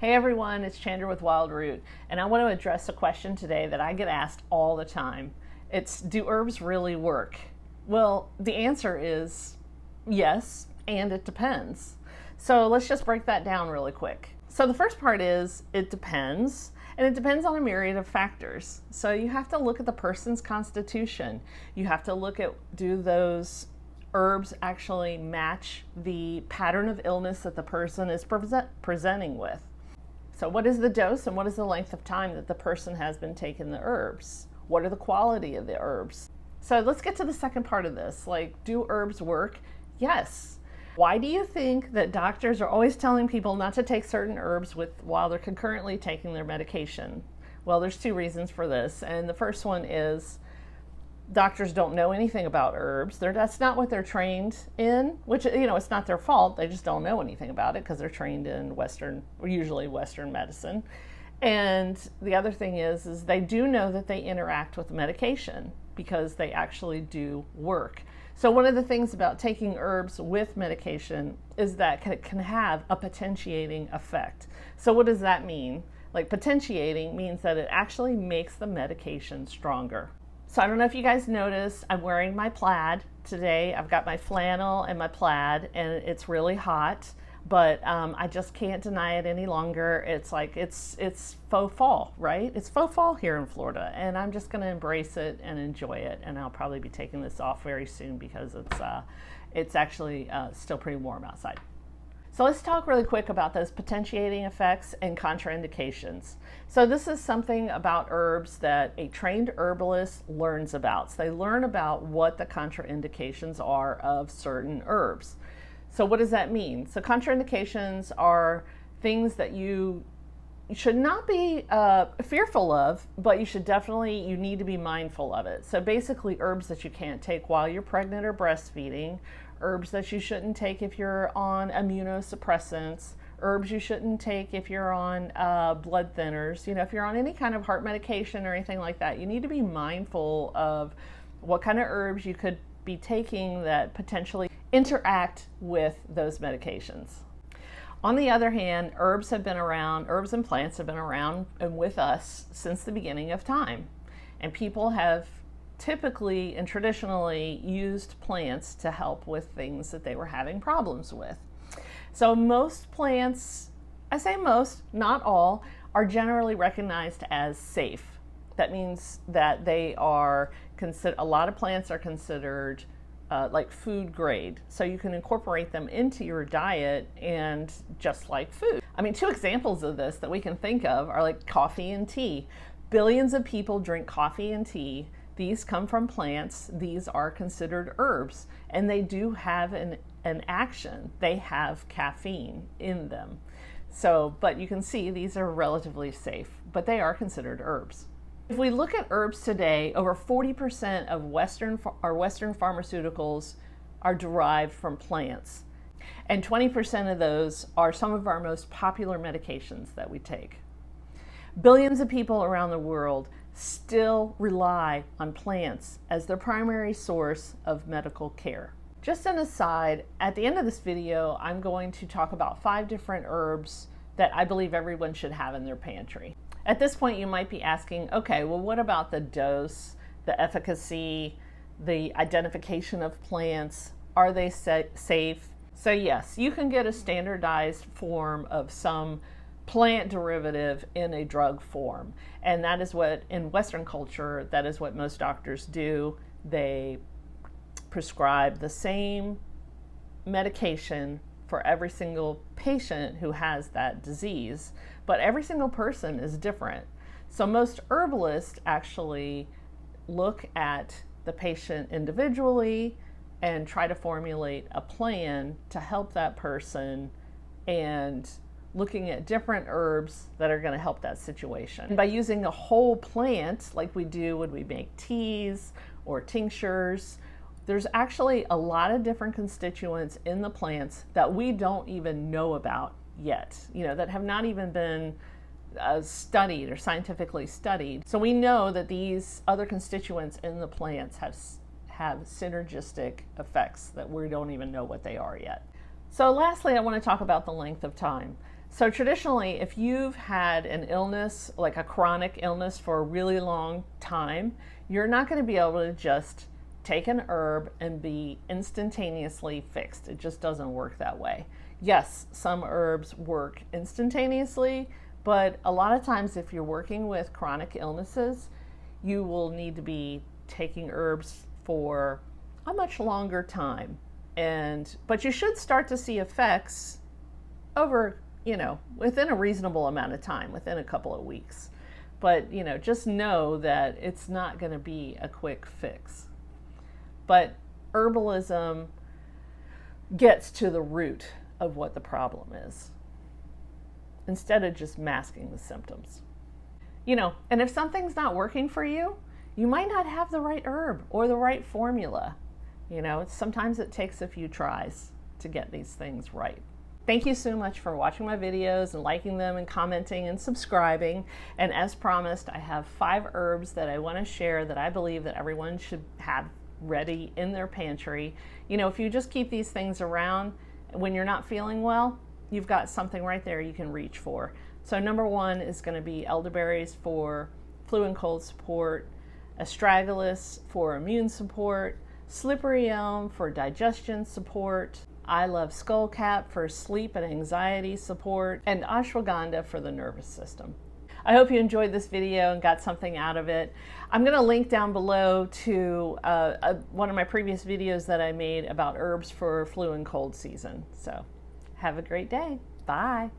Hey everyone, it's Chandra with Wild Root, and I want to address a question today that I get asked all the time. It's, do herbs really work? Well, the answer is yes, and it depends. So let's just break that down really quick. So the first part is, it depends, and it depends on a myriad of factors. So you have to look at the person's constitution. You have to look at, do those herbs actually match the pattern of illness that the person is presenting with? So what is the dose and what is the length of time that the person has been taking the herbs? What are the quality of the herbs? So let's get to the second part of this. Like, do herbs work? Yes. Why do you think that doctors are always telling people not to take certain herbs while they're concurrently taking their medication? Well, there's two reasons for this. And the first one is doctors don't know anything about herbs. That's not what they're trained in, which, it's not their fault. They just don't know anything about it because they're trained in usually Western medicine. And the other thing is they do know that they interact with medication because they actually do work. So one of the things about taking herbs with medication is that it can have a potentiating effect. So what does that mean? Like, potentiating means that it actually makes the medication stronger. So I don't know if you guys noticed, I'm wearing my plaid today. I've got my flannel and my plaid, and it's really hot, but I just can't deny it any longer. It's like, it's faux fall, right? It's faux fall here in Florida, and I'm just gonna embrace it and enjoy it. And I'll probably be taking this off very soon because it's actually still pretty warm outside. So let's talk really quick about those potentiating effects and contraindications. So this is something about herbs that a trained herbalist learns about. So they learn about what the contraindications are of certain herbs. So what does that mean? So contraindications are things that you should not be fearful of, but you need to be mindful of it. So basically, herbs that you can't take while you're pregnant or breastfeeding, herbs that you shouldn't take if you're on immunosuppressants, herbs you shouldn't take if you're on blood thinners. If you're on any kind of heart medication or anything like that, you need to be mindful of what kind of herbs you could be taking that potentially interact with those medications. On the other hand, herbs and plants have been around and with us since the beginning of time. And people have typically and traditionally used plants to help with things that they were having problems with. So most plants, I say most, not all, are generally recognized as safe. That means that a lot of plants are considered like food grade. So you can incorporate them into your diet and just like food. I mean, two examples of this that we can think of are like coffee and tea. Billions of people drink coffee and tea. These come from plants. These are considered herbs, and they do have an action. They have caffeine in them. So, but you can see these are relatively safe, but they are considered herbs. If we look at herbs today, over 40% of Western pharmaceuticals are derived from plants, and 20% of those are some of our most popular medications that we take. Billions of people around the world still rely on plants as their primary source of medical care. Just an aside, at the end of this video, I'm going to talk about 5 different herbs that I believe everyone should have in their pantry. At this point, you might be asking, okay, well, what about the dose, the efficacy, the identification of plants? Are they safe? So yes, you can get a standardized form of some plant derivative in a drug form. And that is what, in Western culture, that is what most doctors do. They prescribe the same medication for every single patient who has that disease, but every single person is different. So most herbalists actually look at the patient individually and try to formulate a plan to help that person, and looking at different herbs that are going to help that situation. And by using a whole plant like we do when we make teas or tinctures, there's actually a lot of different constituents in the plants that we don't even know about yet, that have not even been studied or scientifically studied. So we know that these other constituents in the plants have synergistic effects that we don't even know what they are yet. So lastly, I want to talk about the length of time. So traditionally, if you've had an illness, like a chronic illness for a really long time, you're not going to be able to just take an herb and be instantaneously fixed. It just doesn't work that way. Yes, some herbs work instantaneously, but a lot of times if you're working with chronic illnesses, you will need to be taking herbs for a much longer time. But you should start to see effects over, within a reasonable amount of time, within a couple of weeks. But, just know that it's not going to be a quick fix. But herbalism gets to the root of what the problem is, instead of just masking the symptoms. And if something's not working for you, you might not have the right herb or the right formula. Sometimes it takes a few tries to get these things right. Thank you so much for watching my videos and liking them and commenting and subscribing. And as promised, I have 5 herbs that I want to share that I believe that everyone should have ready in their pantry. If you just keep these things around when you're not feeling well, you've got something right there you can reach for. So number 1 is going to be elderberries for flu and cold support, astragalus for immune support, slippery elm for digestion support, I love skullcap for sleep and anxiety support, and ashwagandha for the nervous system. I hope you enjoyed this video and got something out of it. I'm going to link down below to one of my previous videos that I made about herbs for flu and cold season. So have a great day. Bye.